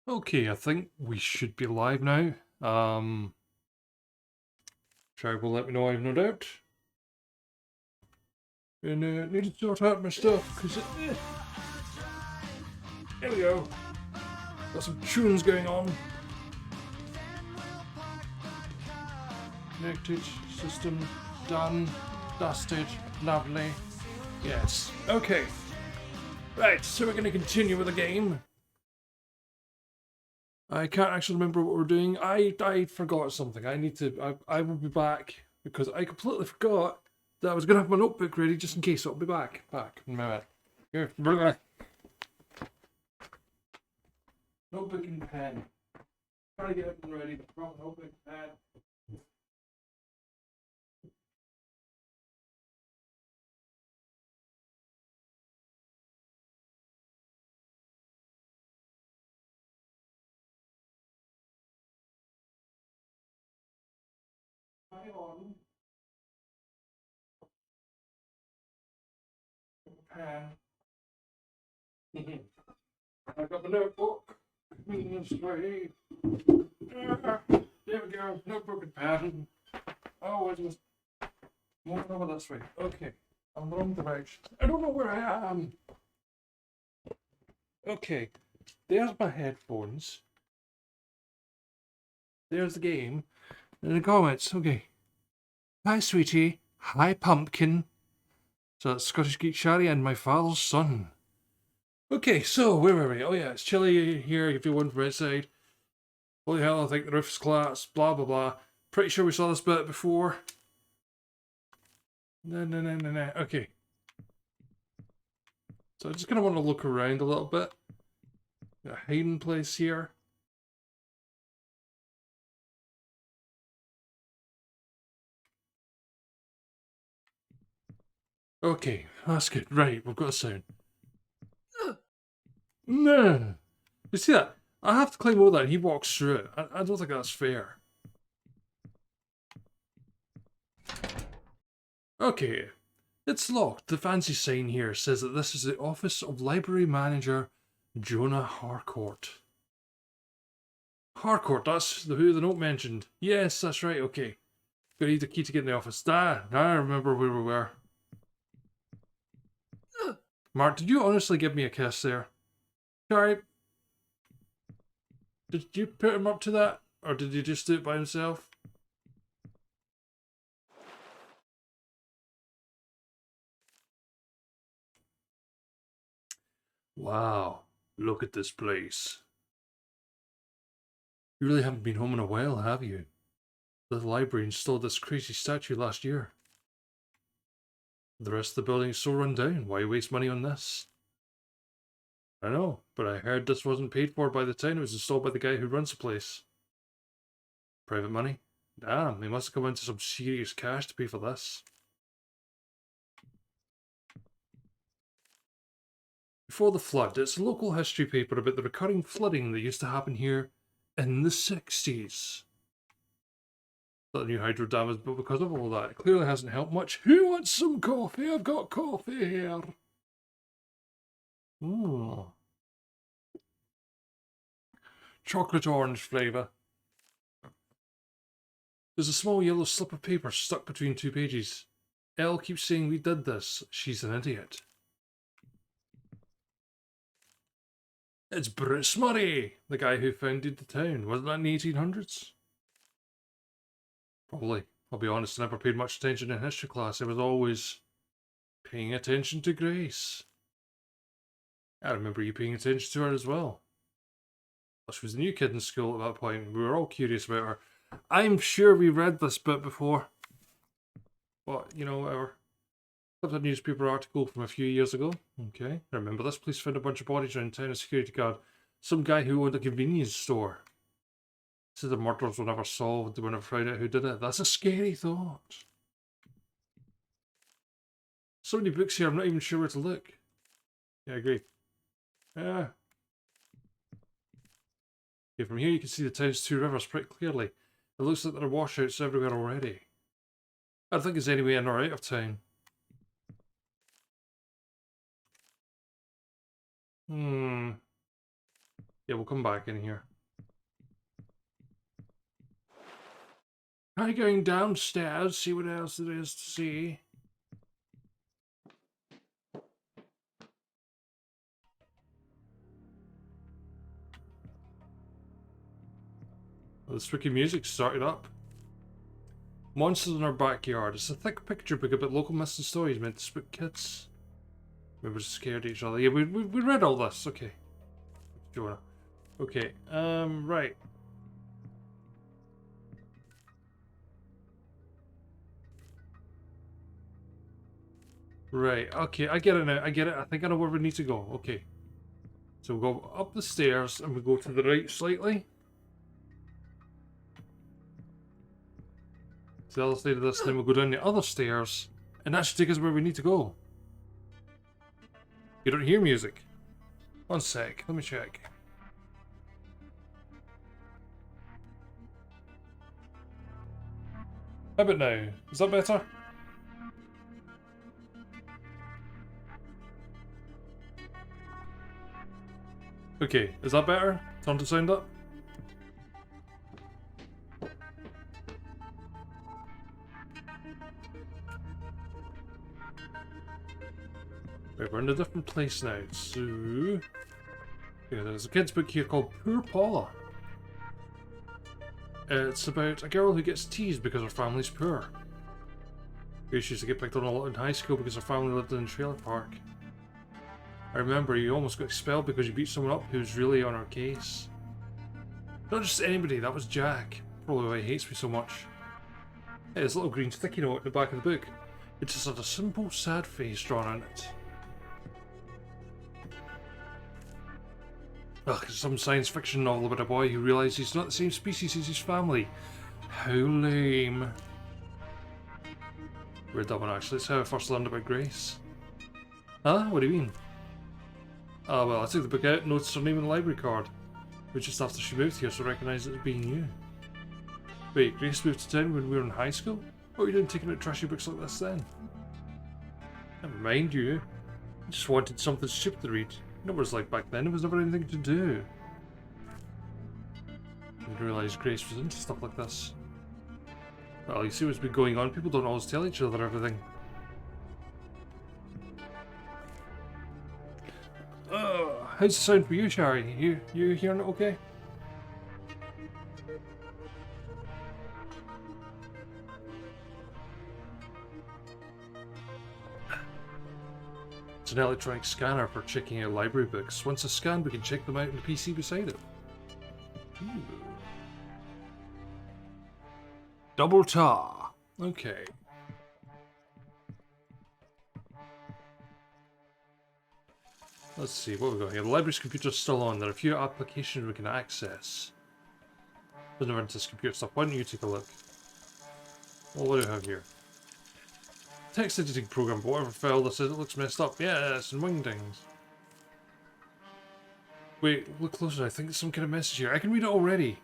Okay, I think we should be live now. Sherry will let me know, I've no doubt. And need to sort out my stuff, because here we go. Got some tunes going on. Connected, system, done, dusted, lovely. Yes, okay. Right, so we're going to continue with the game. I can't actually remember what we're doing. I forgot something. I will be back because I completely forgot that I was going to have my notebook ready just in case. I'll be back. Back in a minute. Here, notebook and pen. Try to get everything ready. Proper notebook and pen. Hang on. Pen. I've got my notebook. This way. There we go. Notebook and pen. Oh, it was more over this way. Okay. I'm wrong direction. I don't know where I am. Okay. There's my headphones. There's the game. And the comments. Okay. Hi, sweetie. Hi, pumpkin. So that's Scottish Geek Shari and my father's son. Okay, so where were we? Oh yeah, it's chilly here if you're one from outside. Holy hell, I think the roof's collapsed. Blah blah blah. Pretty sure we saw this bit before. No. Okay. So I just kind of want to look around a little bit. Got a hiding place here. Okay, that's good. Right, we've got a sound. No. You see that? I have to climb over that and he walks through it. I don't think that's fair. Okay. It's locked. The fancy sign here says that this is the office of Library Manager Jonah Harcourt. Harcourt, that's who the note mentioned. Yes, that's right, okay. Gotta need the key to get in the office. I remember where we were. Mark, did you honestly give me a kiss there? Sorry. Did you put him up to that? Or did he just do it by himself? Wow, look at this place. You really haven't been home in a while, have you? The library installed this crazy statue last year. The rest of the building is so run down. Why waste money on this? I know, but I heard this wasn't paid for by the town. It was installed by the guy who runs the place. Private money? Damn, they must have come into some serious cash to pay for this. Before the flood, it's a local history paper about the recurring flooding that used to happen here in the 60s. That the new hydro dam was built because of all that. It clearly hasn't helped much. Who wants some coffee? I've got coffee here. Ooh. Chocolate orange flavour. There's a small yellow slip of paper stuck between two pages. Elle keeps saying we did this. She's an idiot. It's Bruce Murray, the guy who founded the town. Wasn't that in the 1800s? Probably. I'll be honest, I never paid much attention in history class. I was always paying attention to Grace. I remember you paying attention to her as well. She was a new kid in school at that point. We were all curious about her. I'm sure we read this bit before. But, you know, whatever. That's a newspaper article from a few years ago. Okay. I remember this. Police found a bunch of bodies around town. A security guard. Some guy who owned a convenience store. Said the murders were never solved. They were never found out who did it. That's a scary thought. So many books here, I'm not even sure where to look. Yeah, I agree. Yeah. Okay, from here you can see the town's two rivers pretty clearly. It looks like there are washouts everywhere already. I don't think there's any way in or out of town. Yeah, we'll come back in here. Try going downstairs, see what else there is to see. Well, the spooky music started up. Monsters in our backyard. It's a thick picture book about local myths and stories meant to spook kids. We were scared of each other. Yeah, we read all this. Okay. Jonah. Okay, right. Right, okay, I get it now. I get it. I think I know where we need to go. Okay. So we'll go up the stairs and we go to the right slightly. To the other side of this, and then we'll go down the other stairs. And that should take us where we need to go. You don't hear music. One sec, let me check. How about now? Is that better? Okay, is that better? Turn the sound up. Right, we're in a different place now, so... Yeah, there's a kid's book here called Poor Paula. It's about a girl who gets teased because her family's poor. She used to get picked on a lot in high school because her family lived in a trailer park. I remember you almost got expelled because you beat someone up who was really on her case. Not just anybody, that was Jack. Probably why he hates me so much. Hey, there's a little green sticky note in the back of the book. It just had a simple, sad face drawn on it. Ugh, it's some science fiction novel about a boy who realises he's not the same species as his family. How lame. Read that one actually, it's how I first learned about Grace. Huh? What do you mean? Oh well, I took the book out and noticed her name in the library card. It was just after she moved here, so I recognised it as being you. Wait, Grace moved to town when we were in high school? What were you doing taking out trashy books like this then? Never mind you. I just wanted something stupid to read. You know what it was like back then, there was never anything to do. I didn't realise Grace was into stuff like this. Well, you see what's been going on, people don't always tell each other everything. How's the sound for you, Shari? You hearing it okay? It's an electronic scanner for checking out library books. Once it's scanned, we can check them out in the PC beside it. Ooh. Double tar. Okay. Let's see, what we got here? The library's computer's still on. There are a few applications we can access. Doesn't matter into this computer stuff. Why don't you take a look? Well, what do we have here? Text editing program, but whatever file this is, it looks messed up. Yes, and wingdings. Wait, look closer. I think there's some kind of message here. I can read it already.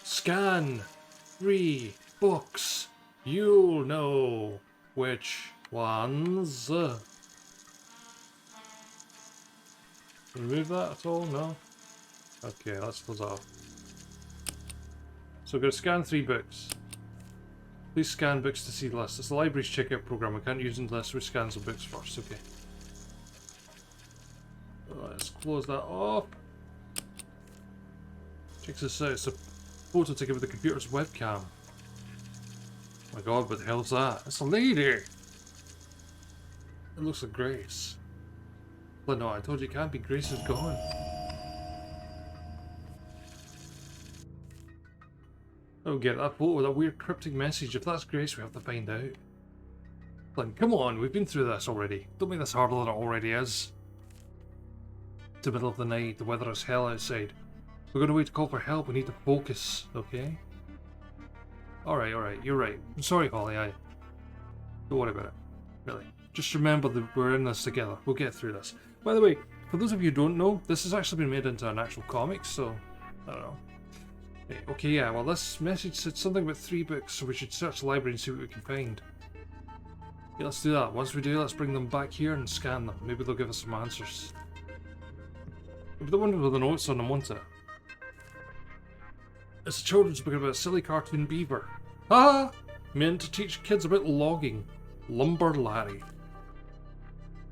Scan 3 books. You'll know which ones. Remove that at all? No? Okay, let's close that off. So we're going to scan 3 books. Please scan books to see the list. It's the library's checkout program. We can't use it unless we scan some books first. Okay. Let's close that off. Check this out. It's a photo taken with the computer's webcam. Oh my god, what the hell is that? It's a lady! It looks like Grace. But no, I told you it can't be. Grace is gone. Oh, get that photo with a weird cryptic message. If that's Grace, we have to find out. Like, come on, we've been through this already. Don't make this harder than it already is. It's the middle of the night, the weather is hell outside. We're going to wait to call for help, we need to focus, okay? Alright, you're right. I'm sorry, Holly, don't worry about it. Really. Just remember that we're in this together. We'll get through this. By the way, for those of you who don't know, this has actually been made into an actual comic, so... I don't know. Okay, yeah, well this message said something about 3 books, so we should search the library and see what we can find. Yeah, let's do that. Once we do, let's bring them back here and scan them. Maybe they'll give us some answers. It'll be the one with the notes on them, won't it? It's a children's book about a silly cartoon beaver. Ah! Meant to teach kids about logging. Lumber Larry.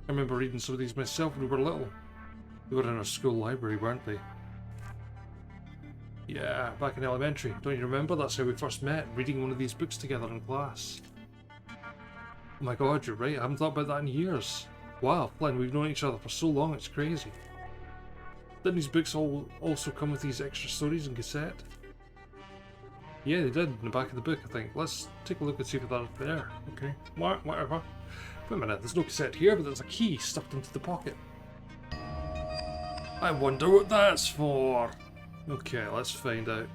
I remember reading some of these myself when we were little. They were in our school library, weren't they? Yeah, back in elementary. Don't you remember? That's how we first met, reading one of these books together in class. Oh my god, you're right. I haven't thought about that in years. Wow, Flynn, we've known each other for so long, it's crazy. Didn't these books also come with these extra stories and cassette? Yeah, they did, in the back of the book, I think. Let's take a look and see if that's there. Okay, whatever. Wait a minute, there's no cassette here, but there's a key stuffed into the pocket. I wonder what that's for. Okay, let's find out.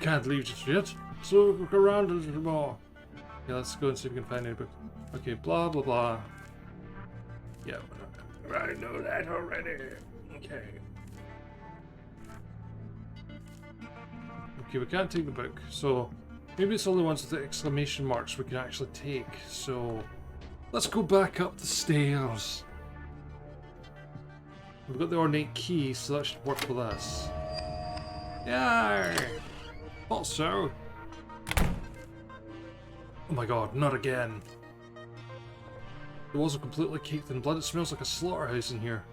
Can't leave just yet, so look around a little more. Yeah, let's go and see if we can find any book. Okay, blah blah blah. Yeah, I know that already. Okay. Okay, we can't take the book, so maybe it's all the ones with the exclamation marks we can actually take. So let's go back up the stairs. We've got the ornate key, so that should work for this. Yay! Thought so. Oh my god, not again. The walls are completely caked in blood. It smells like a slaughterhouse in here.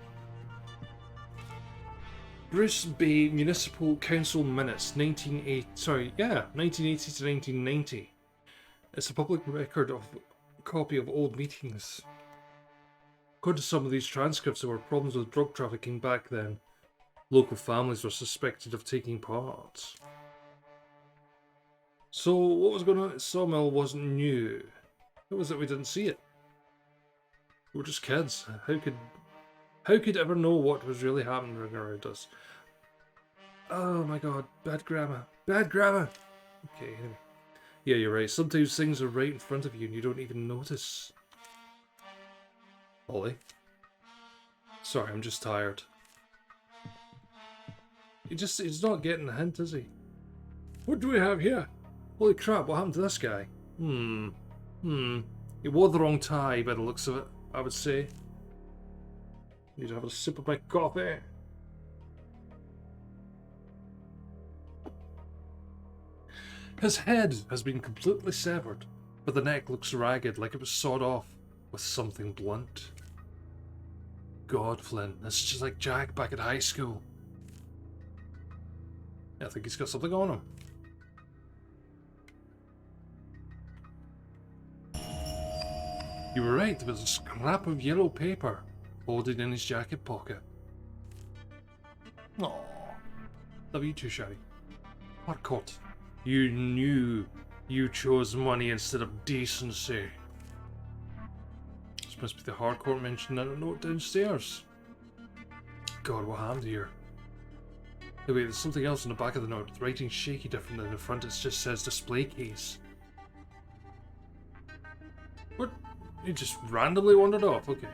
Bruce Bay Municipal Council Minutes, 1980 to 1990. It's a public record of copy of old meetings. According to some of these transcripts, there were problems with drug trafficking back then. Local families were suspected of taking part. So, what was going on at Sawmill wasn't new. It was that we didn't see it. We were just kids. How could ever know what was really happening around us? Oh my god, bad grammar. Bad grammar! Okay, anyway. Yeah, you're right. Sometimes things are right in front of you and you don't even notice. Ollie? Sorry, I'm just tired. He's not getting the hint, is he? What do we have here? Holy crap, what happened to this guy? He wore the wrong tie by the looks of it, I would say. Need to have a sip of my coffee. His head has been completely severed, but the neck looks ragged, like it was sawed off with something blunt. God, Flynn, this is just like Jack back at high school. Yeah, I think he's got something on him. You were right, there was a scrap of yellow paper folded in his jacket pocket. Aww. Love you too, Shari. Harcourt, you knew you chose money instead of decency. This must be the Harcourt mentioned in a note downstairs. God, what happened here? Hey, wait, there's something else on the back of the note. The writing's shaky different than the front. It just says display case. What? You just randomly wandered off? Okay.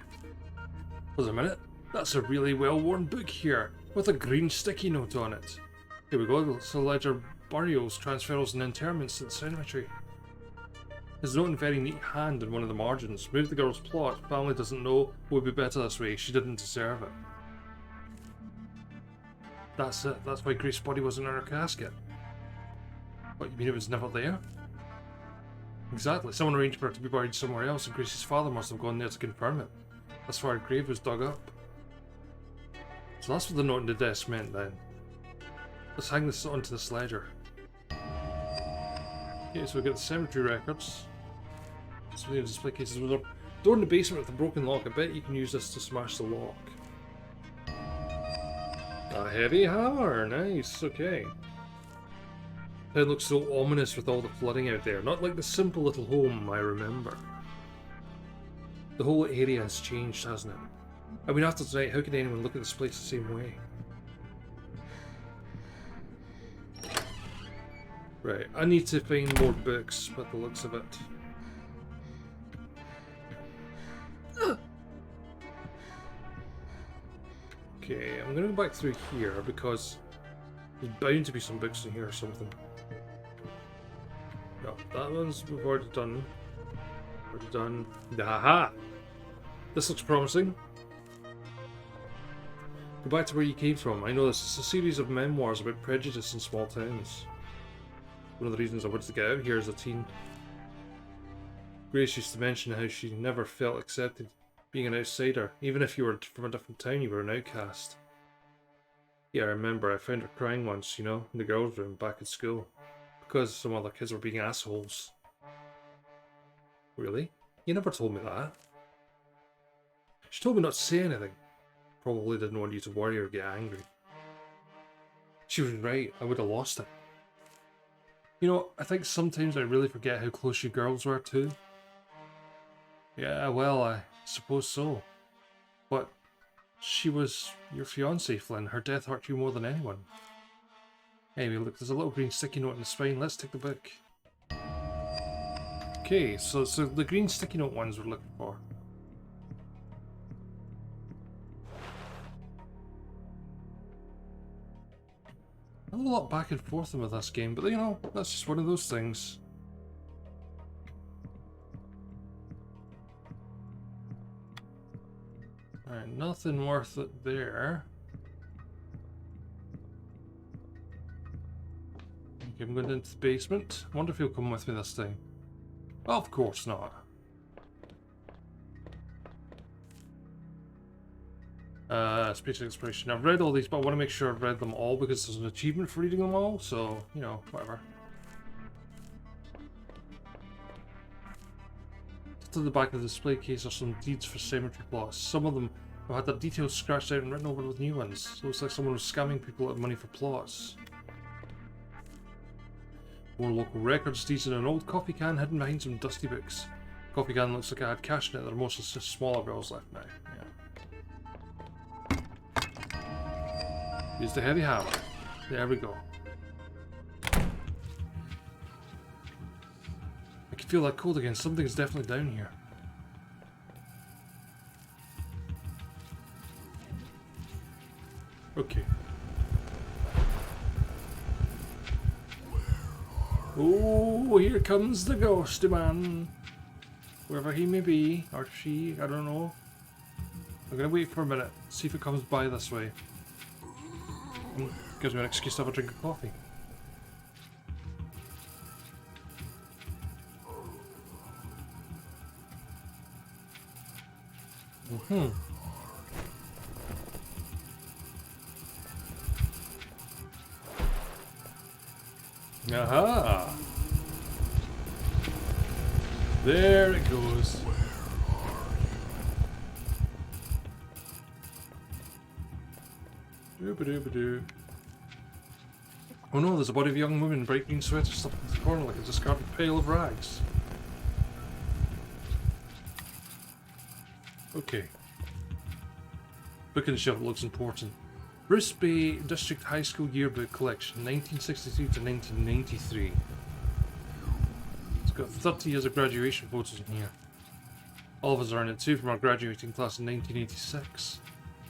Wait a minute. That's a really well-worn book here, with a green sticky note on it. Here we go. It's a ledger burials, transferals, and interments at the cemetery. There's a note in very neat hand in one of the margins. Move the girl's plot. Family doesn't know. Would be better this way. She didn't deserve it. That's it. That's why Grace's body wasn't in her casket. What, you mean it was never there? Exactly. Someone arranged for her to be buried somewhere else, and Grace's father must have gone there to confirm it. That's why her grave was dug up. So that's what the note in the desk meant then. Let's hang this onto this ledger. Okay, so we get the cemetery records. Some of the display cases. There's a door in the basement with a broken lock. I bet you can use this to smash the lock. A heavy hammer, nice, okay. It looks so ominous with all the flooding out there, not like the simple little home I remember. The whole area has changed, hasn't it? I mean, after tonight, how can anyone look at this place the same way? Right, I need to find more books by the looks of it. Okay, I'm gonna go back through here because there's bound to be some books in here or something. No, that one's we've already done. Already done. Haha! This looks promising. Go back to where you came from. I know this is a series of memoirs about prejudice in small towns. One of the reasons I wanted to get out here as a teen. Grace used to mention how she never felt accepted being an outsider. Even if you were from a different town, you were an outcast. Yeah, I remember I found her crying once, you know, in the girls' room back at school. Because some other kids were being assholes. Really? You never told me that. She told me not to say anything. Probably didn't want you to worry or get angry. She was right, I would have lost it. You know, I think sometimes I really forget how close you girls were too. Yeah, well, I suppose so. But she was your fiancée, Flynn. Her death hurt you more than anyone. Anyway, look, there's a little green sticky note in the spine. Let's take the book. Okay, so the green sticky note ones we're looking for. A lot back and forth with this game, but you know, that's just one of those things. Alright, nothing worth it there. Okay, I'm going into the basement. I wonder if he'll come with me this time. Well, of course not. Speech and exploration. I've read all these, but I want to make sure I've read them all because there's an achievement for reading them all, so, you know, whatever. To the back of the display case are some deeds for cemetery plots. Some of them have had their details scratched out and written over with new ones. So it looks like someone was scamming people out of money for plots. More local records, deeds in an old coffee can hidden behind some dusty books. Coffee can looks like it had cash in it. There are mostly just smaller bills left now. Yeah. Use the heavy hammer. There we go. I can feel that cold again. Something's definitely down here. Okay. Oh, here comes the ghosty man. Whoever he may be, or she, I don't know. I'm gonna wait for a minute, see if it comes by this way. Gives me an excuse to have a drink of coffee. Aha! There it goes. Doo-ba-doo-ba-doo. Oh no, there's a body of a young woman in bright green sweater stuck in the corner like a discarded pail of rags. Okay. Book in the shelf looks important. Bruce Bay District High School Yearbook Collection, 1962 to 1993. It's got 30 years of graduation photos in here. All of us are in it too from our graduating class in 1986.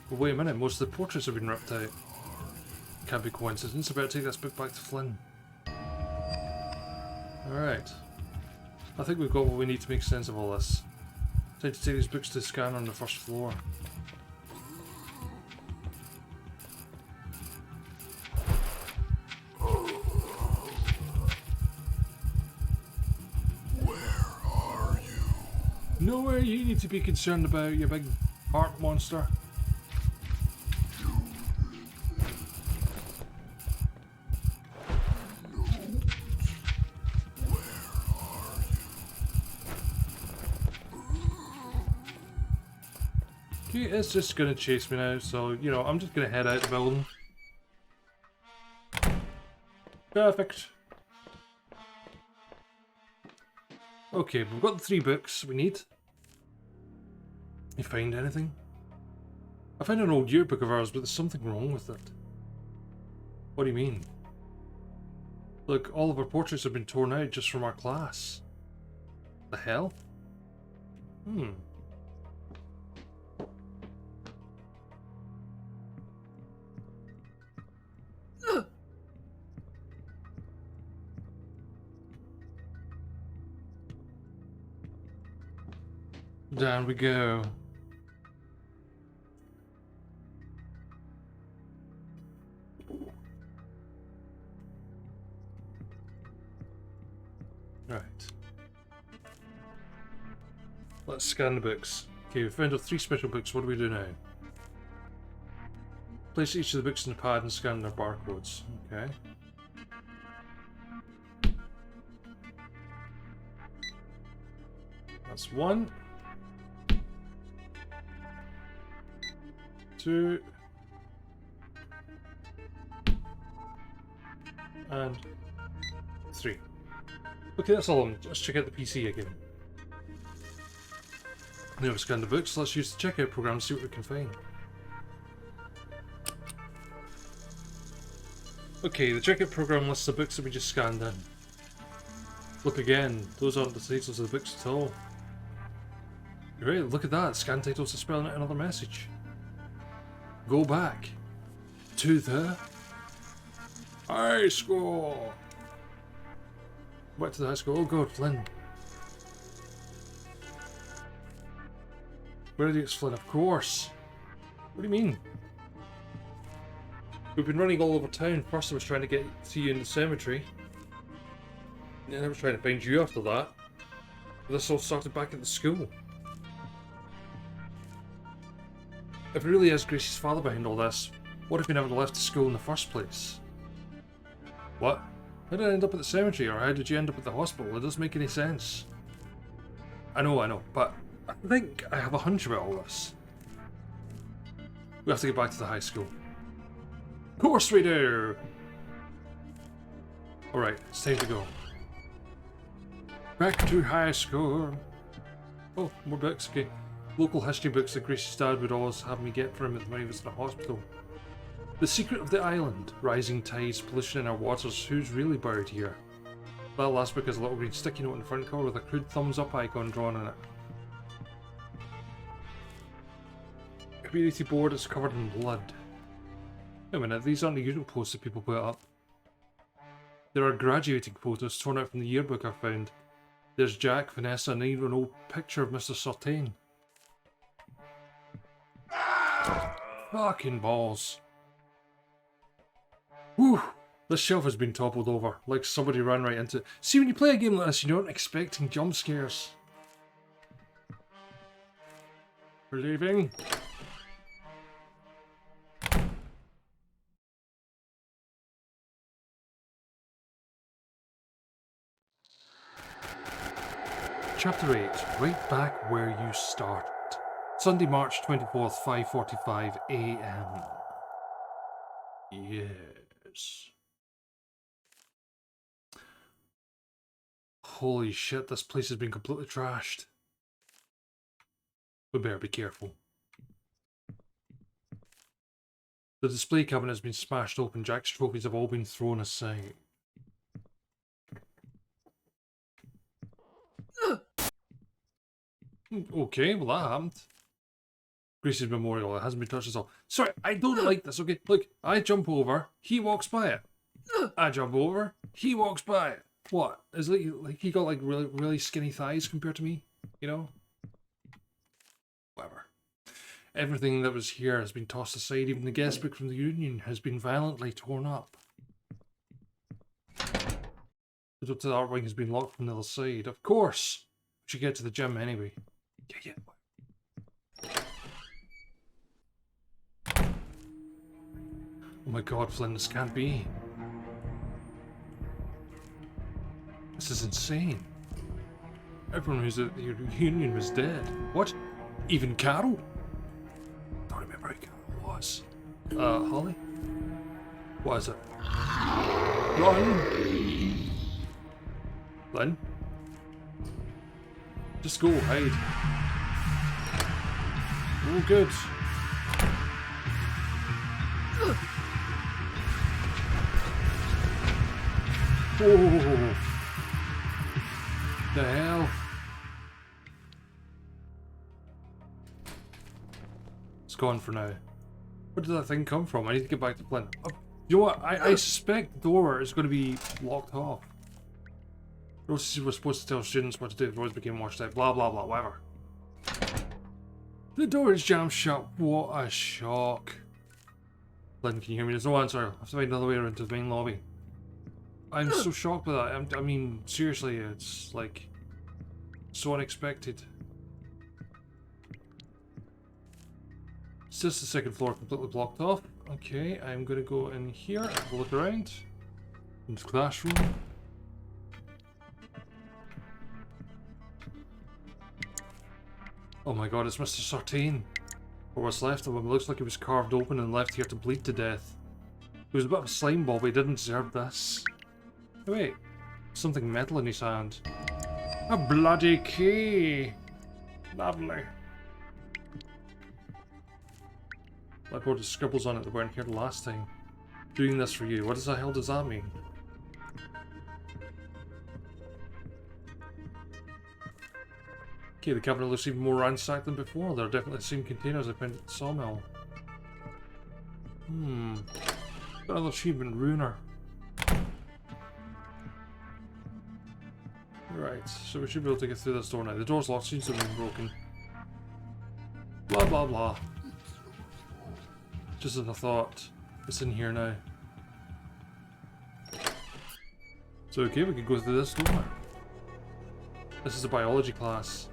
But wait a minute, most of the portraits have been ripped out. Can't be coincidence, I better take this book back to Flynn. Alright. I think we've got what we need to make sense of all this. Time to take these books to the scanner on the first floor. Nowhere you need to be concerned about, you big art monster. Okay, it's just gonna chase me now, so, you know, I'm just gonna head out the building. Perfect. Okay, we've got the 3 books we need. You find anything? I found an old yearbook of ours, but there's something wrong with it. What do you mean? Look, all of our portraits have been torn out just from our class. The hell? Down we go. Right. Let's scan the books. Okay, we found our 3 special books. What do we do now? Place each of the books in the pad and scan their barcodes. Okay. That's 1. 2. And 3. Okay, that's all. Let's check out the PC again. Now we've scanned the books, let's use the checkout program to see what we can find. Okay, the checkout program lists the books that we just scanned in. Look again, those aren't the titles of the books at all. Right, look at that, scan titles are spelling out another message. Go back to the high school. Back to the high school. Oh god, Flynn. Where did you Flynn? Of course. What do you mean? We've been running all over town. First I was trying to get to you in the cemetery. And then I was trying to find you after that. This all started back at the school. If it really is Gracie's father behind all this, what if we never left the school in the first place? What? How did I end up at the cemetery, or how did you end up at the hospital? It doesn't make any sense. I know, but I think I have a hunch about all this. We have to get back to the high school. Of course we do! Alright, it's time to go. Back to high school. Oh, more books, okay. Local history books that Gracie's dad would always have me get for him when he was in the hospital. The Secret of the Island, Rising Tides, Pollution in Our Waters, Who's Really Buried Here? That last book has a little green sticky note in the front cover with a crude thumbs up icon drawn on it. Community board is covered in blood. Wait a minute, these aren't the usual posts that people put up. There are graduating photos torn out from the yearbook I found. There's Jack, Vanessa, and even an old picture of Mr. Sartain. Fucking balls. Whew! This shelf has been toppled over, like somebody ran right into it. See, when you play a game like this, you aren't expecting jump scares. We're leaving. Chapter 8, right back where you started. Sunday, March 24th, 5:45 AM. Yes. Holy shit, this place has been completely trashed. We better be careful. The display cabinet has been smashed open. Jack's trophies have all been thrown aside. Okay, well that happened. Gracie's memorial, it hasn't been touched at all. Sorry, I don't like this, okay? Look, I jump over, he walks by it. I jump over, he walks by it. What? Is it like he got like really skinny thighs compared to me? You know? Whatever. Everything that was here has been tossed aside, even the guest book from the Union has been violently torn up. The door to the art wing has been locked from the other side. Of course! We should get to the gym anyway. Yeah. Oh my god, Flynn, this can't be. This is insane. Everyone who's at the Union was dead. What? Even Carol? Don't remember who Carol was. Holly? What is it? Run! Flynn? Just go, hide. Oh, good. Oh, the hell? It's gone for now. Where did that thing come from? I need to get back to Flynn. Oh, you know what? I suspect the door is going to be locked off. Rose was supposed to tell students what to do if Rose became washed out. Blah blah blah, whatever. The door is jammed shut. What a shock. Flynn, can you hear me? There's no answer. I have to find another way around to the main lobby. I'm so shocked by that. I mean, seriously, it's like so unexpected. It's just the second floor completely blocked off. Okay, I'm gonna go in here, have a look around. In this classroom. Oh my god, it's Mr. Sartain. Or what's left of him. It looks like he was carved open and left here to bleed to death. He was a bit of a slime ball, but he didn't deserve this. Oh, wait, something metal in his hand. A bloody key! Lovely. Blackboard with scribbles on it that weren't here the last time. Doing this for you. What the hell does that mean? Okay, the cabinet looks even more ransacked than before. There are definitely the same containers I found at the sawmill. Got another achievement, Ruiner. Right, so we should be able to get through this door now. The door's locked, seems to have been broken. Blah blah blah. Just as I thought. It's in here now. So okay, we can go through this door. This is a biology class.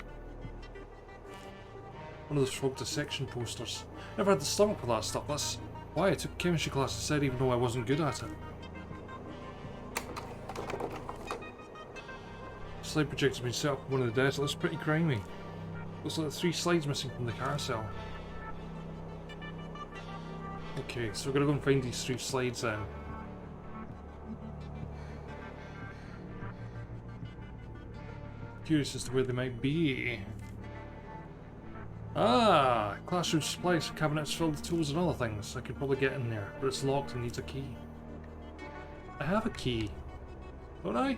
One of those frog dissection posters. Never had the stomach for that stuff. That's why I took chemistry class instead, even though I wasn't good at it. Slide projector's been set up on one of the desks. It looks pretty grimy. Looks like 3 slides missing from the carousel. Okay, so we're gonna go and find these 3 slides then. Curious as to where they might be. Ah! Classroom supplies cabinets filled with tools and other things. I could probably get in there, but it's locked and needs a key. I have a key. Don't I?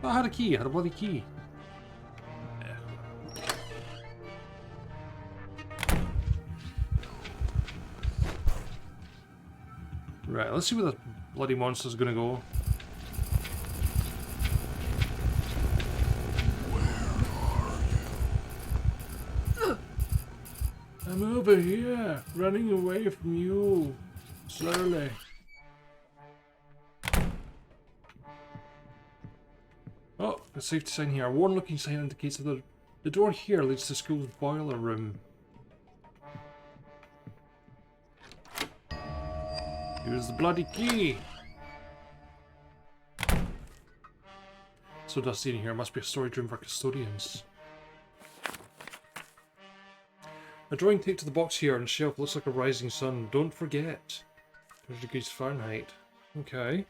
Oh, I had a key. I had a bloody key. Right, let's see where the bloody monster's gonna go. I'm over here, running away from you. Slowly. Oh, a safety sign here. A worn-looking sign indicates that the door here leads to the school's boiler room. Here's the bloody key. So dusty in here. Must be a storage room for custodians. A drawing taped to the box here on the shelf looks like a rising sun. Don't forget. 20 degrees Fahrenheit. Okay.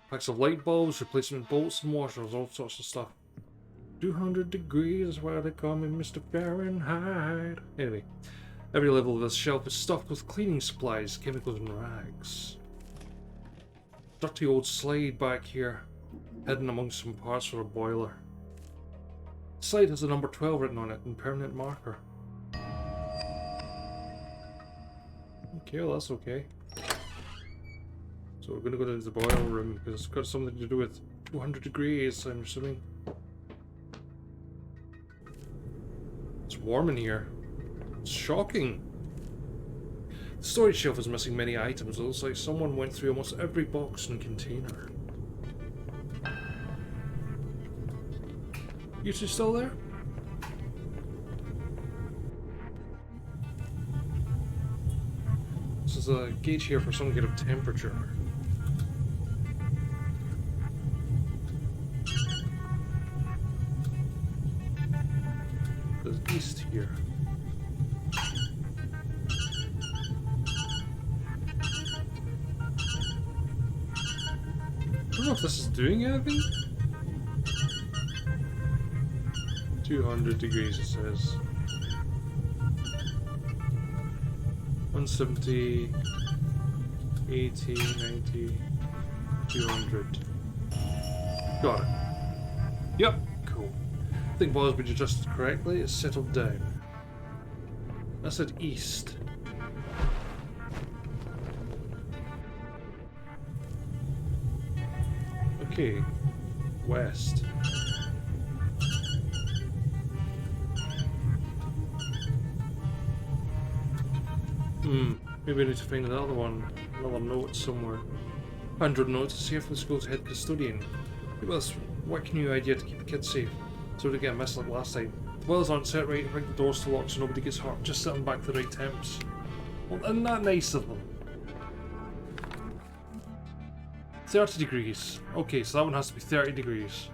Packs of light bulbs, replacement bolts and washers, all sorts of stuff. 200 degrees is why they call me Mr. Fahrenheit. Anyway, every level of this shelf is stuffed with cleaning supplies, chemicals and rags. Dirty old slide back here, hidden amongst some parts for a boiler. The slide has the number 12 written on it in permanent marker. Okay, well that's okay. So we're going to go to the boiler room because it's got something to do with 200 degrees, I'm assuming. It's warm in here. It's shocking. The storage shelf is missing many items. It looks like someone went through almost every box and container. You two still there? This is a gauge here for some kind of temperature. There's east here. I don't know if this is doing anything. 200 degrees it says. 170, 80, 90, 200. Got it. Yep, cool. I think ball's been adjusted correctly, it's settled down. I said east. Okay, west. Maybe I need to find another one, another note somewhere. 100 notes to save from the school's head custodian. What new idea to keep the kids safe? So to get a miss like last time. The wells aren't set right, ring the doors to lock so nobody gets hurt. Just set them back to the right temps. Well, isn't that nice of them? 30 degrees. Okay, so that one has to be 30 degrees.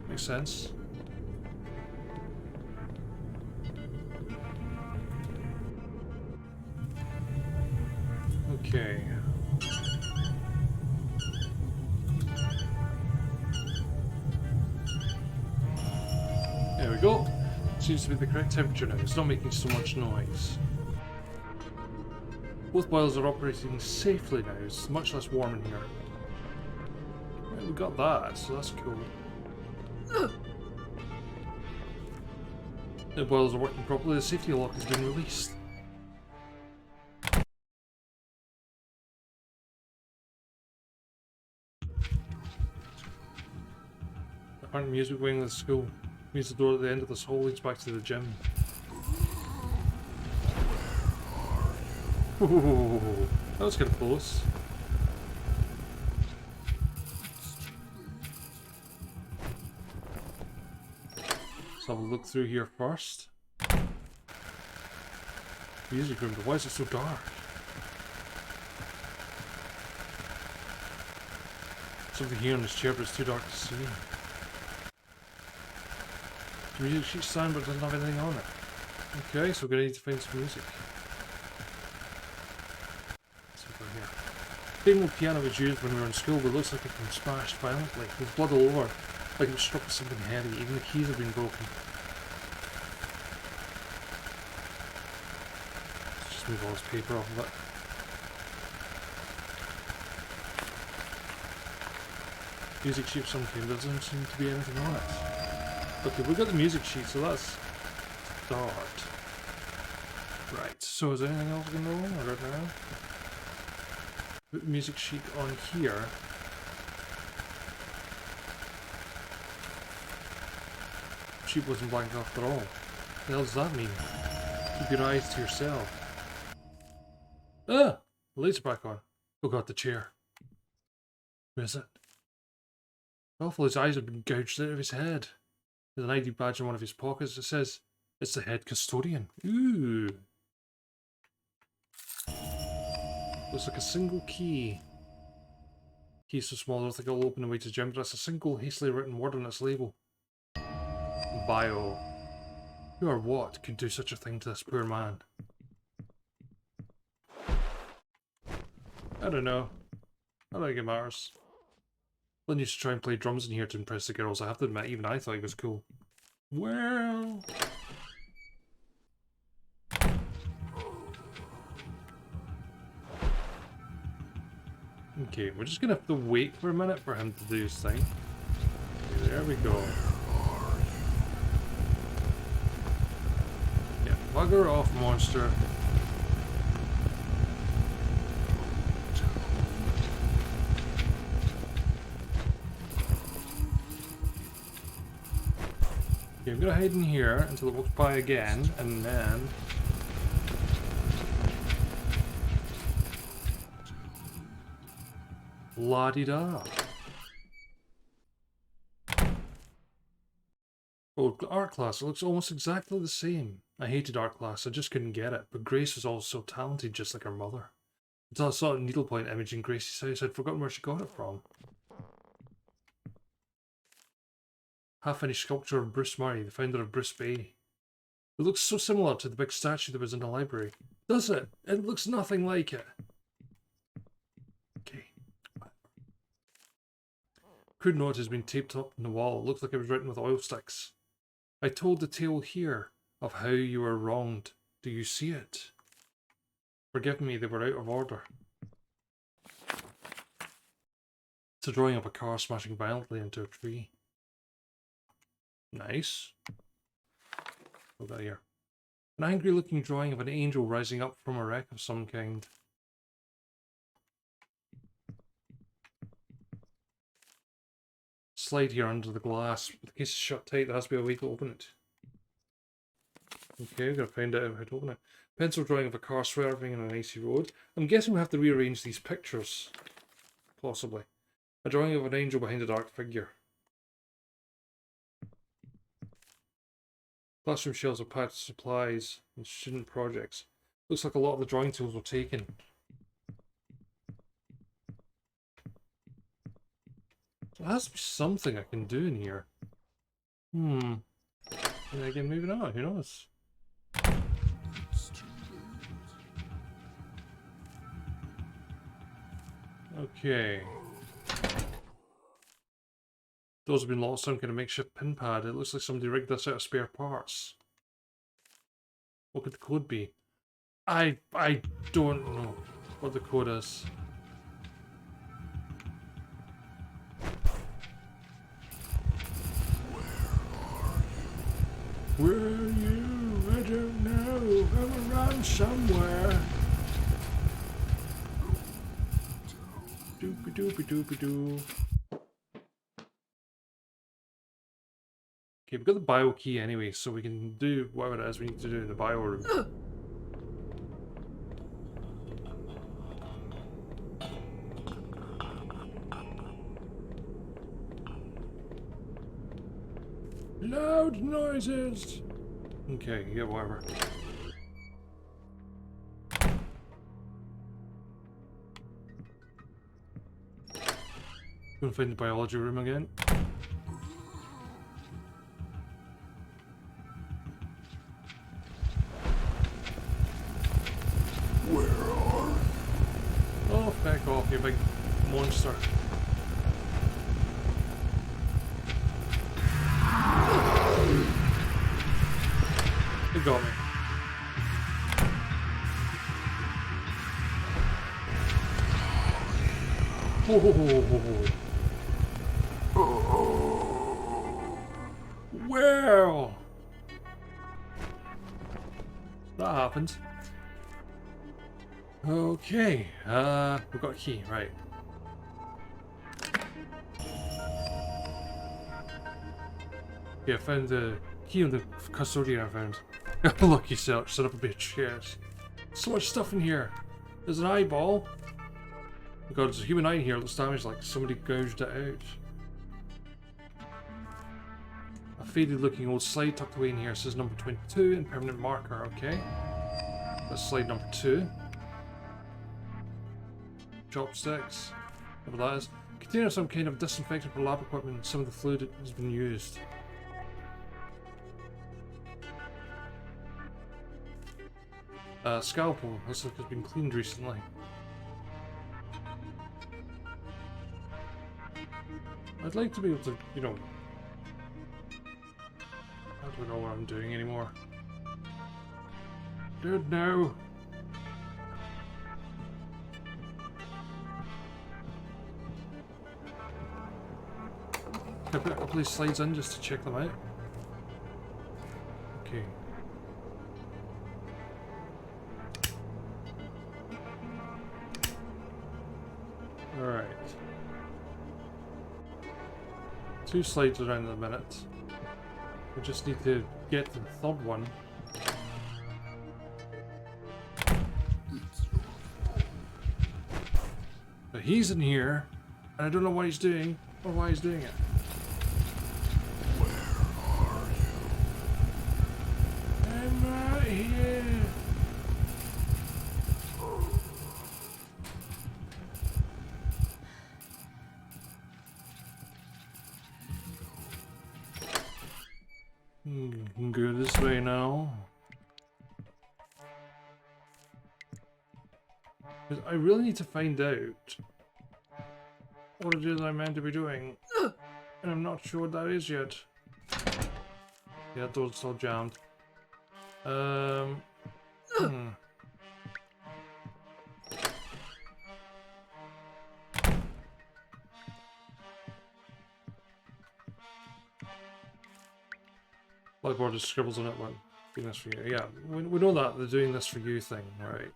Makes sense. Okay. There we go. Seems to be the correct temperature now. It's not making so much noise. Both boilers are operating safely now. It's much less warm in here. Right, we got that, so that's cool. The boilers are working properly. The safety lock has been released. Apparent music wing of the school means the door at the end of this hall leads back to the gym. Ooh, that was kind of close. Let's have a look through here first. Music room, but why is it so dark? Something here in this chair, but it's too dark to see. The music sheet's signed, but doesn't have anything on it. Okay, so we're gonna need to find some music. Let's over here. The same old piano was used when we were in school, but it looks like it's been smashed violently. There's blood all over, like it was struck with something heavy. Even the keys have been broken. Let's just move all this paper off of it. Music sheet of some kind, there doesn't seem to be anything on it. Okay, we've got the music sheet, so that's start. Right, so is there anything else we can roll right now? Put the music sheet on here. Sheet wasn't blank after all. What the hell does that mean? Keep your eyes to yourself. Ah! The lights are back on. Oh god, the chair. Who is it? Awful, his eyes have been gouged out of his head. There's an ID badge in one of his pockets. It says, it's the head custodian. Ooh. Looks like a single key. Key's so small I don't think it'll open the way to gym, but that's a single hastily written word on its label. Bio. Who or what could do such a thing to this poor man? I don't know. I don't think it matters. Lynn used to try and play drums in here to impress the girls. I have to admit, even I thought he was cool. Well... Okay, we're just gonna have to wait for a minute for him to do his thing. Okay, there we go. Yeah, bugger off, monster. Okay, I'm gonna hide in here until it walks by again, and then... La-di-da. Oh, art class. It looks almost exactly the same. I hated art class. I just couldn't get it. But Grace was also talented, just like her mother. Until I saw a needlepoint image in Grace's house, I'd forgotten where she got it from. Half-finished sculpture of Bruce Murray, the founder of Bruce Bay. It looks so similar to the big statue that was in the library. Does it? It looks nothing like it. Okay. Crude note has been taped up on the wall. It looks like it was written with oil sticks. I told the tale here of how you were wronged. Do you see it? Forgive me, they were out of order. It's a drawing of a car smashing violently into a tree. Nice. What about here? An angry looking drawing of an angel rising up from a wreck of some kind. Slide here under the glass. With the case shut tight, there has to be a way to open it. Okay, we've got to find out how to open it. Pencil drawing of a car swerving on an icy road. I'm guessing we have to rearrange these pictures. Possibly. A drawing of an angel behind a dark figure. Classroom shelves of packed supplies and student projects. Looks like a lot of the drawing tools were taken. There has to be something I can do in here. And again, maybe not. Who knows? Okay. Those have been lost some kind of makeshift pin pad. It looks like somebody rigged this out of spare parts. What could the code be? I don't know what the code is. Where are you? I don't know. I'm around somewhere. Doopy doopy doopy doo. Okay, we've got the bio key anyway, so we can do whatever it is we need to do in the bio room. Loud noises! Okay, yeah, whatever. Gonna find the biology room again. Where are you? Oh, back off, you big monster. You got me. Well, that happened. Okay, we've got a key, right. Yeah, I found the key on the custodian I found. Lucky search, son of a bitch, yes. So much stuff in here. There's an eyeball. Oh god, there's a human eye in here. It looks damaged, like somebody gouged it out. A faded looking old slide tucked away in here. It says number 22 and permanent marker, okay. That's slide number 2. Chopsticks. Whatever that is. Container of some kind of disinfectant for lab equipment. Some of the fluid has been used. Scalpel. Looks like it's been cleaned recently. I'd like to be able to, you know... I don't know what I'm doing anymore. Dude, no! Can I put a couple of these slides in just to check them out? Okay. Alright. 2 slides around in a minute. We just need to get to the third one. But he's in here, and I don't know what he's doing, or why he's doing it. Where are you? I'm right here. Can go this way now. Because I really need to find out what it is I'm meant to be doing. And I'm not sure what that is yet. Yeah, that door's still jammed. Blackboard just scribbles on it like, doing this for you. Yeah, we know that, the doing this for you thing, right?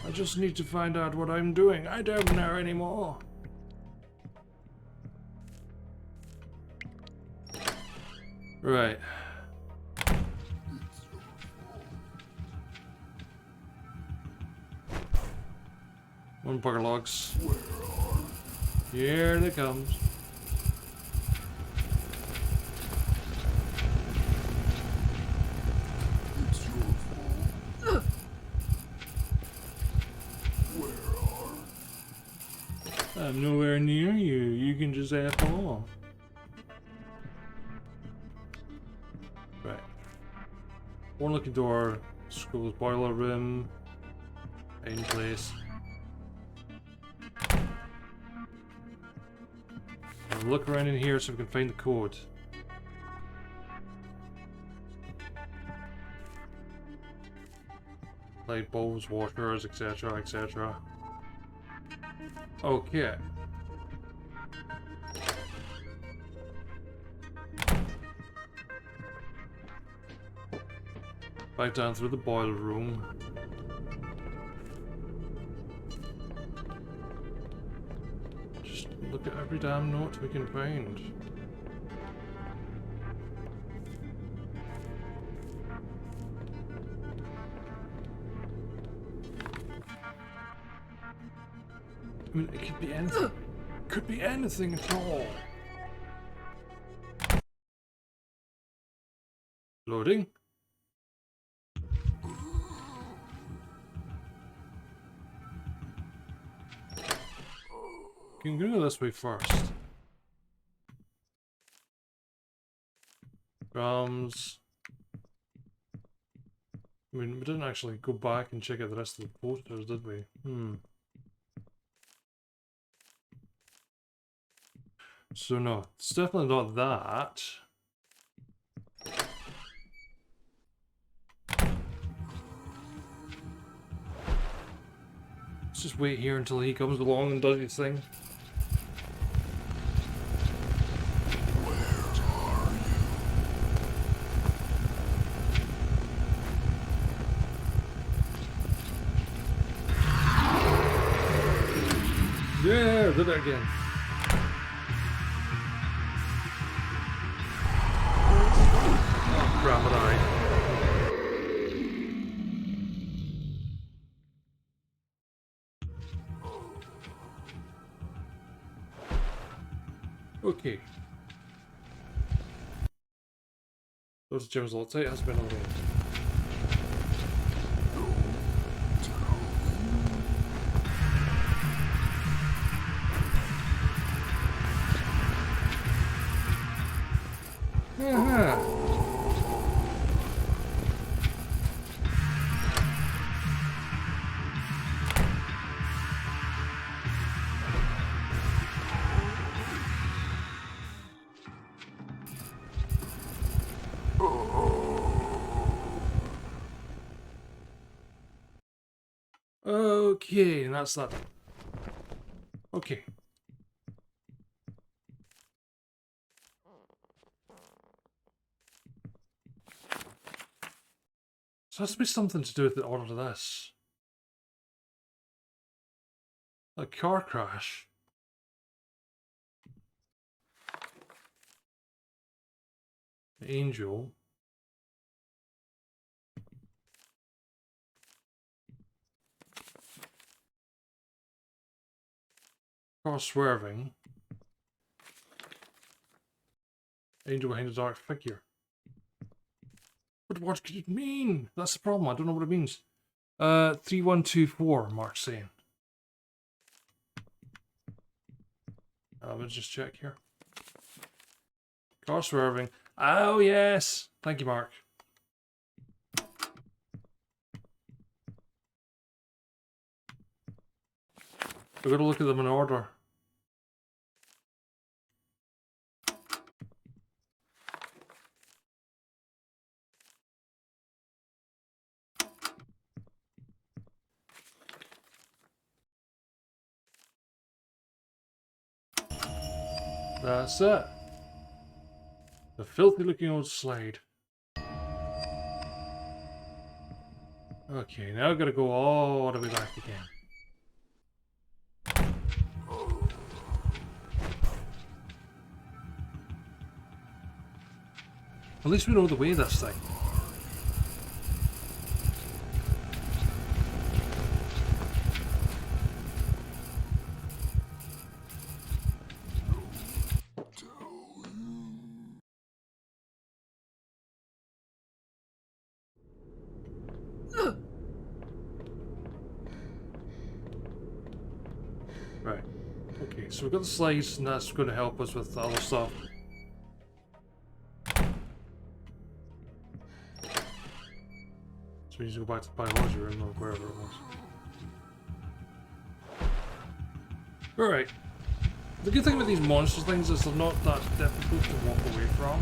I just need to find out what I'm doing. I don't know anymore. Right. One bugger logs. Here they comes. It's your fault. Where are I'm nowhere near you. You can just F off. Right. One looking door. School's boiler room. In place. I'll look around in here so we can find the code. Light bulbs, washers, etc., etc. Okay. Back down through the boiler room. Just look at every damn note we can find. I mean, it could be anything. Could be anything at all. Loading. Can go this way first. Drums. I mean, we didn't actually go back and check out the rest of the posters, did we? So no, it's definitely not that. Let's just wait here until he comes along and does his thing. Yeah, did it again. Oh, crap, and okay. Those gems all tight has been all right. Okay, and that's that. Okay. So it has to be something to do with the order of this. A car crash. Angel. Car swerving. Angel behind a dark figure. But what could it mean? That's the problem. I don't know what it means. 3124, Mark's saying. Let's just check here. Car swerving. Oh, yes. Thank you, Mark. We've got to look at them in order. That's it. The filthy looking old slide. Okay, now I've got to go all the way back again. At least we know the way this thing. Right. Okay, so we've got the slides, and that's going to help us with the other stuff. So we need to go back to the biology room or wherever it was. Alright. The good thing with these monster things is they're not that difficult to walk away from.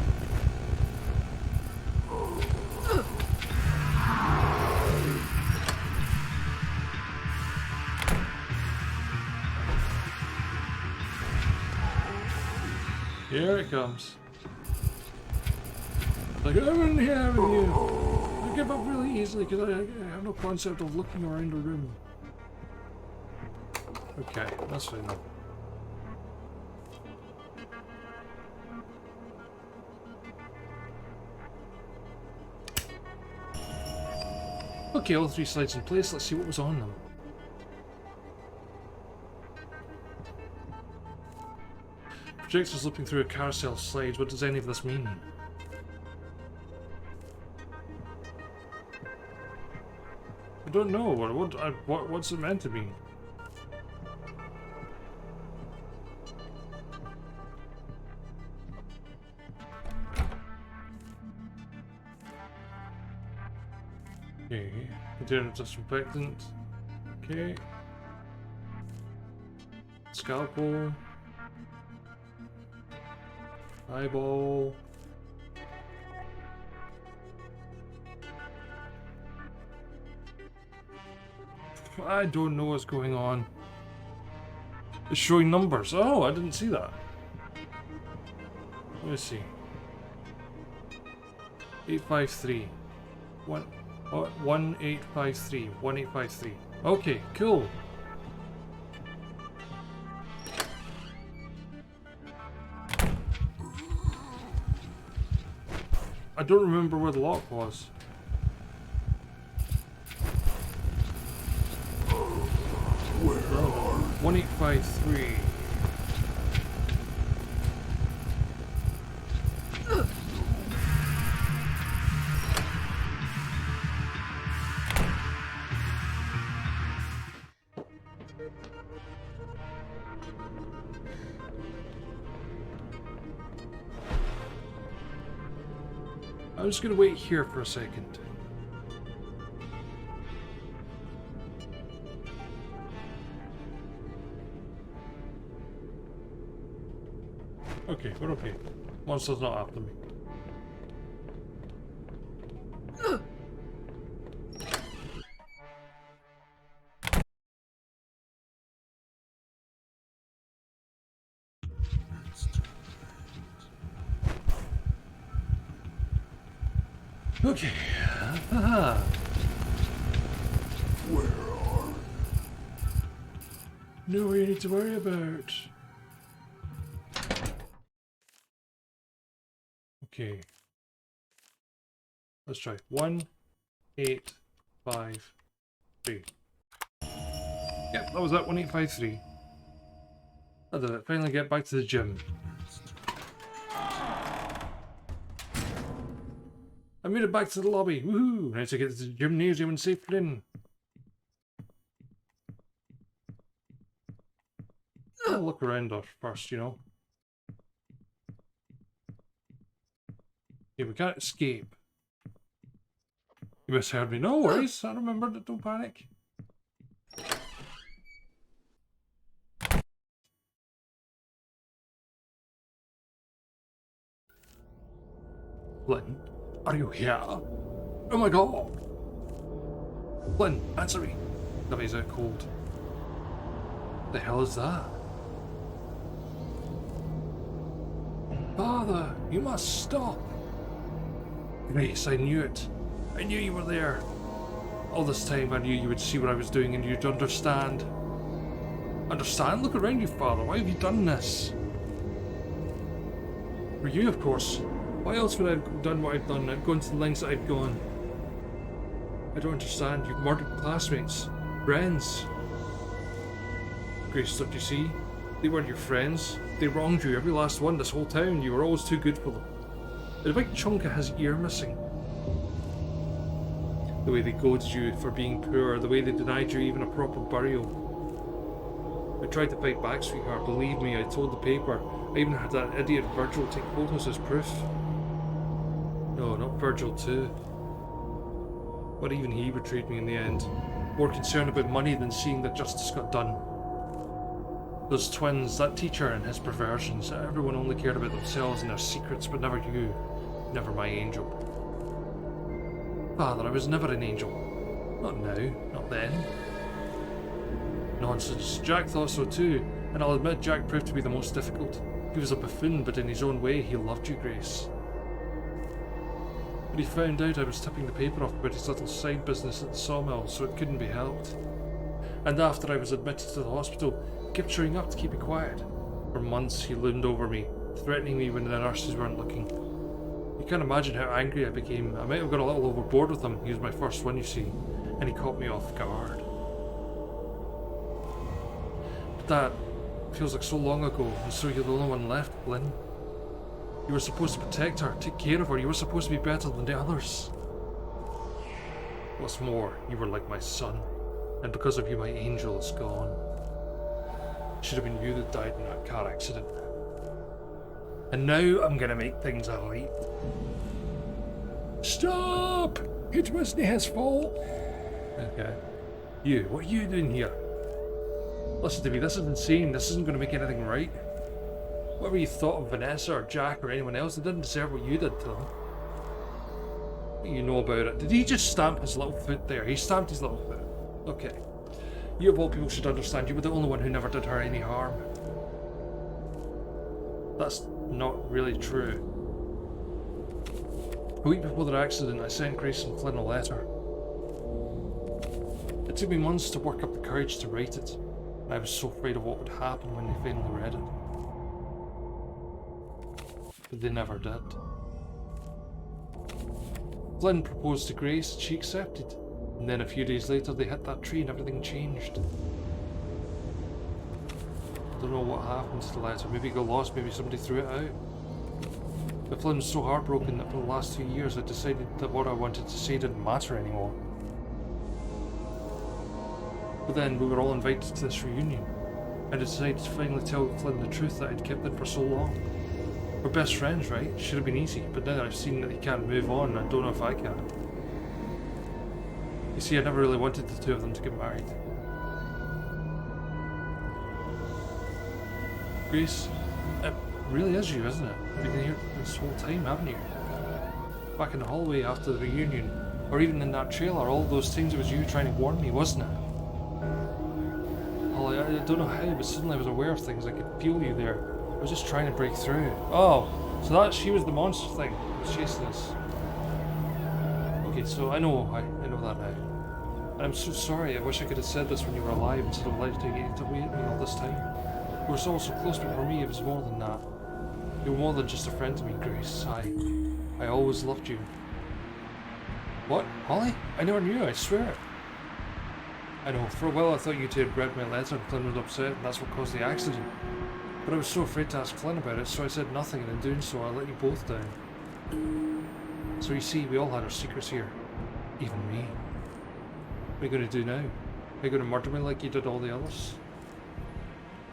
Here it comes. Like, I'm in here, haven't you? I give up really easily because I have no concept of looking around a room. Okay, that's fine now. Okay, all three slides in place. Let's see what was on them. Projector's looping through a carousel of slides. What does any of this mean? I don't know. What's it meant to mean? Okay. Container disinfectant. Okay. Scalpel. Eyeball. I don't know what's going on. It's showing numbers. Oh, I didn't see that. Let me see. 853. 1853. 1853. Okay, cool. I don't remember where the lock was. Where are 1853. I'm just gonna wait here for a second. Okay, we're okay. Monster's not after me. Okay. Haha. where are No you need to worry about. Okay. Let's try 1, 8, 5, 3. Yep, that was that 1853. I did it. Finally get back to the gym. I made it back to the lobby. Woohoo! Now to get to the gymnasium and safely in. I'll look around first, you know. Yeah, we can't escape. You misheard me. No worries. I remembered it. Don't panic. Flynn, are you here? Oh my god! Flynn, answer me. The baby's out cold. The hell is that? Father, you must stop. Grace, I knew it. I knew you were there. All this time I knew you would see what I was doing and you'd understand. Understand? Look around you, Father. Why have you done this? For you, of course. Why else would I have done what I've done? I've gone to the lengths that I've gone. I don't understand. You've murdered classmates, friends. Grace, don't you see? They weren't your friends. They wronged you, every last one, this whole town. You were always too good for them. The big chunker has ear missing. The way they goaded you for being poor, the way they denied you even a proper burial. I tried to fight back, sweetheart. Believe me, I told the paper. I even had that idiot Virgil take photos as proof. No, not Virgil too. But even he betrayed me in the end. More concerned about money than seeing that justice got done. Those twins, that teacher and his perversions, everyone only cared about themselves and their secrets, but never you. Never my angel. Father, I was never an angel. Not now, not then. Nonsense. Jack thought so too, and I'll admit Jack proved to be the most difficult. He was a buffoon, but in his own way he loved you, Grace. But he found out I was tipping the paper off about his little side business at the sawmill, so it couldn't be helped. And after I was admitted to the hospital, he kept showing up to keep me quiet. For months he loomed over me, threatening me when the nurses weren't looking. You can't imagine how angry I became. I might have got a little overboard with him. He was my first one, you see, and he caught me off guard. But that feels like so long ago, and so you're the only one left, Flynn. You were supposed to protect her, take care of her. You were supposed to be better than the others. What's more, you were like my son, and because of you my angel is gone. It should have been you that died in that car accident. And now I'm gonna make things alright. Stop! It wasn't his fault. Okay. You, what are you doing here? Listen to me, this is insane. This isn't gonna make anything right. Whatever you thought of Vanessa or Jack or anyone else, they didn't deserve what you did to them. What do you know about it? Did he just stamp his little foot there? He stamped his little foot. Okay. You of all people should understand, you were the only one who never did her any harm. That's not really true. A week before the accident, I sent Grace and Flynn a letter. It took me months to work up the courage to write it, and I was so afraid of what would happen when they finally read it. But they never did. Flynn proposed to Grace and she accepted, and then a few days later they hit that tree and everything changed. I don't know what happened to the letter. Maybe it got lost, maybe somebody threw it out. But Flynn was so heartbroken that for the last 2 years I decided that what I wanted to say didn't matter anymore. But then we were all invited to this reunion, and I decided to finally tell Flynn the truth that I'd kept in for so long. We're best friends, right? It should have been easy, but now that I've seen that he can't move on, I don't know if I can. You see, I never really wanted the two of them to get married. Grace, it really is you, isn't it? You've been here this whole time, haven't you? Back in the hallway after the reunion, or even in that trailer, all those things, it was you trying to warn me, wasn't it? Holly, I don't know how, but suddenly I was aware of things. I could feel you there. I was just trying to break through. Oh, so she was the monster thing that was chasing us. Okay, so I know that now. And I'm so sorry. I wish I could have said this when you were alive instead of letting you to wait me all this time. We were all so close, but for me it was more than that. You were more than just a friend to me, Grace. I always loved you. What? Holly? I never knew, I swear. I know, for a while I thought you two had read my letter and Flynn was upset and that's what caused the accident. But I was so afraid to ask Flynn about it, so I said nothing, and in doing so I let you both down. So you see, we all had our secrets here. Even me. What are you going to do now? Are you going to murder me like you did all the others?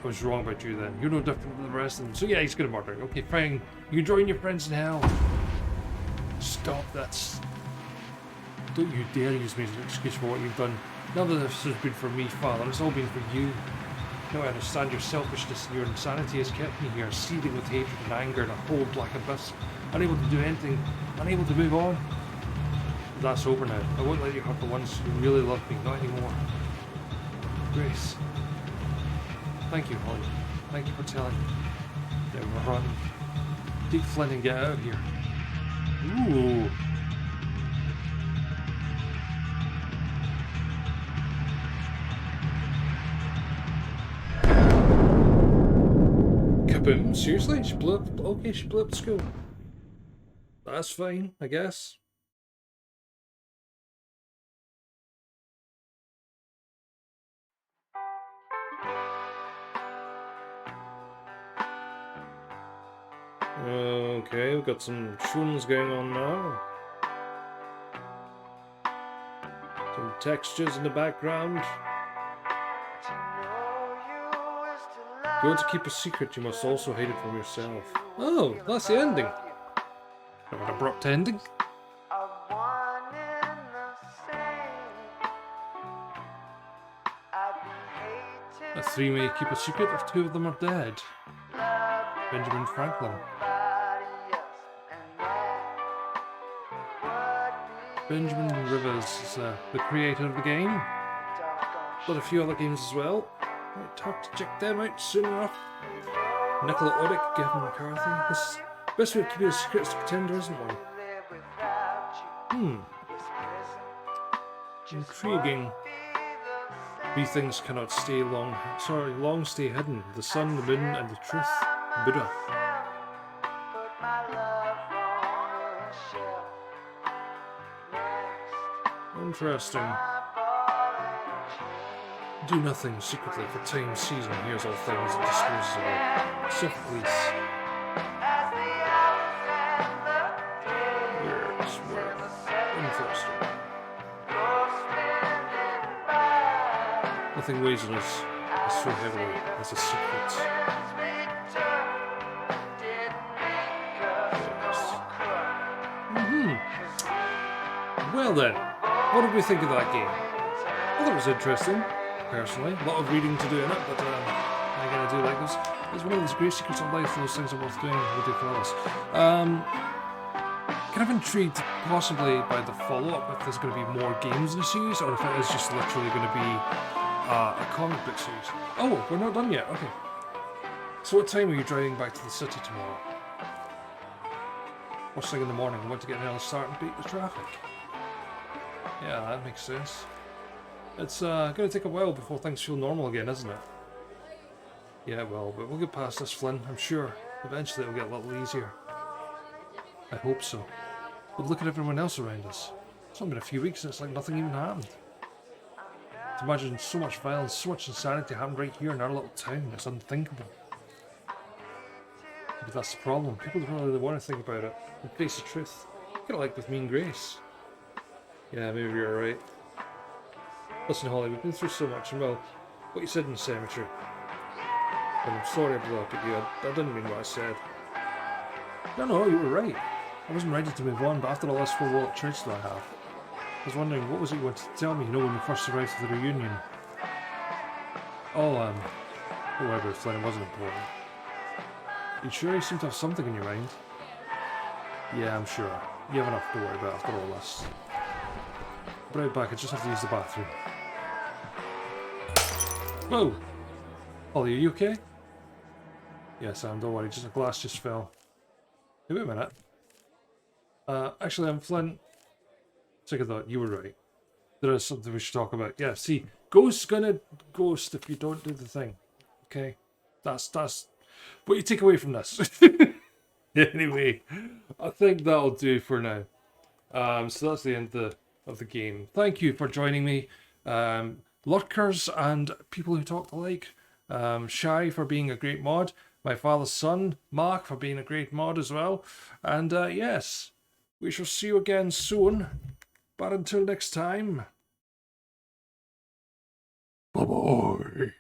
I was wrong about you then. You're no different than the rest of them. So yeah, he's going to murder you. Okay, fine. You can join your friends in hell. Stop, that's... Don't you dare use me as an excuse for what you've done. None of this has been for me, Father. It's all been for you. Now I understand your selfishness and your insanity has kept me here, seething with hatred and anger in a cold black abyss, unable to do anything, unable to move on. But that's over now. I won't let you hurt the ones who really love me, not anymore. Grace. Thank you, Holly. Thank you for telling me. Now we're running. Take Flynn and get out of here. Ooh. Kaboom? Seriously? She blew up? Okay, she blew up the school. That's fine, I guess. Okay, we've got some tunes going on now. Some textures in the background. If you want to keep a secret, you must also hide it from yourself. Oh, that's the ending. An abrupt ending. The three may keep a secret if two of them are dead. Benjamin Franklin. Benjamin Rivers is the creator of the game, but a few other games as well. Might have to check them out soon enough. Nicola Oddick, Gavin McCarthy. This best way of keeping a secret is to pretend there isn't one. Intriguing. These things cannot stay long stay hidden. The sun, the moon, and the truth. Buddha. Interesting. Do nothing secretly, for time sees and hears all things and disposes of all. Self-police. Yes, well, interesting. Nothing weighs on us so heavily as a secret. Well then, what did we think of that game? I thought it was interesting, personally. A lot of reading to do in it, but again, I do like this. It's one of those great secrets of life, those things are worth doing, we do for others. Kind of intrigued, possibly, by the follow-up, if there's going to be more games in the series, or if it is just literally going to be a comic book series. Oh, we're not done yet, okay. So what time are you driving back to the city tomorrow? First thing in the morning, I want to get an early start and beat the traffic. Yeah, that makes sense. It's going to take a while before things feel normal again, isn't it? Yeah, well, but we'll get past this, Flynn, I'm sure. Eventually it'll get a little easier. I hope so. But look at everyone else around us. It's only been a few weeks and it's like nothing even happened. To imagine so much violence, so much insanity happened right here in our little town, it's unthinkable. But that's the problem. People don't really want to think about it and face the truth. Kind of like with me and Grace. Yeah, maybe you're right. Listen, Holly, we've been through so much, and well, what you said in the cemetery. And I'm sorry I blew up at you. I didn't mean what I said. No, you were right. I wasn't ready to move on, but after all this full wallet church that I have, I was wondering, what was it you wanted to tell me, when we first arrived at the reunion? Oh, whatever, Flynn, it wasn't important. You sure you seem to have something in your mind? Yeah, I'm sure. You have enough to worry about after all this. I'll be right back, I just have to use the bathroom. Whoa! Holly, are you okay? Yeah, Sam, don't worry, just a glass just fell. Hey, wait a minute. Actually, I'm Flynn. Second thought, you were right. There is something we should talk about. Yeah, see, ghost's gonna ghost if you don't do the thing. Okay? That's what you take away from this. Anyway, I think that'll do for now. So that's the end of the game. Thank you for joining me. Lurkers and people who talk alike. Shy for being a great mod. My father's son, Mark, for being a great mod as well. And yes, we shall see you again soon. But until next time, bye-bye.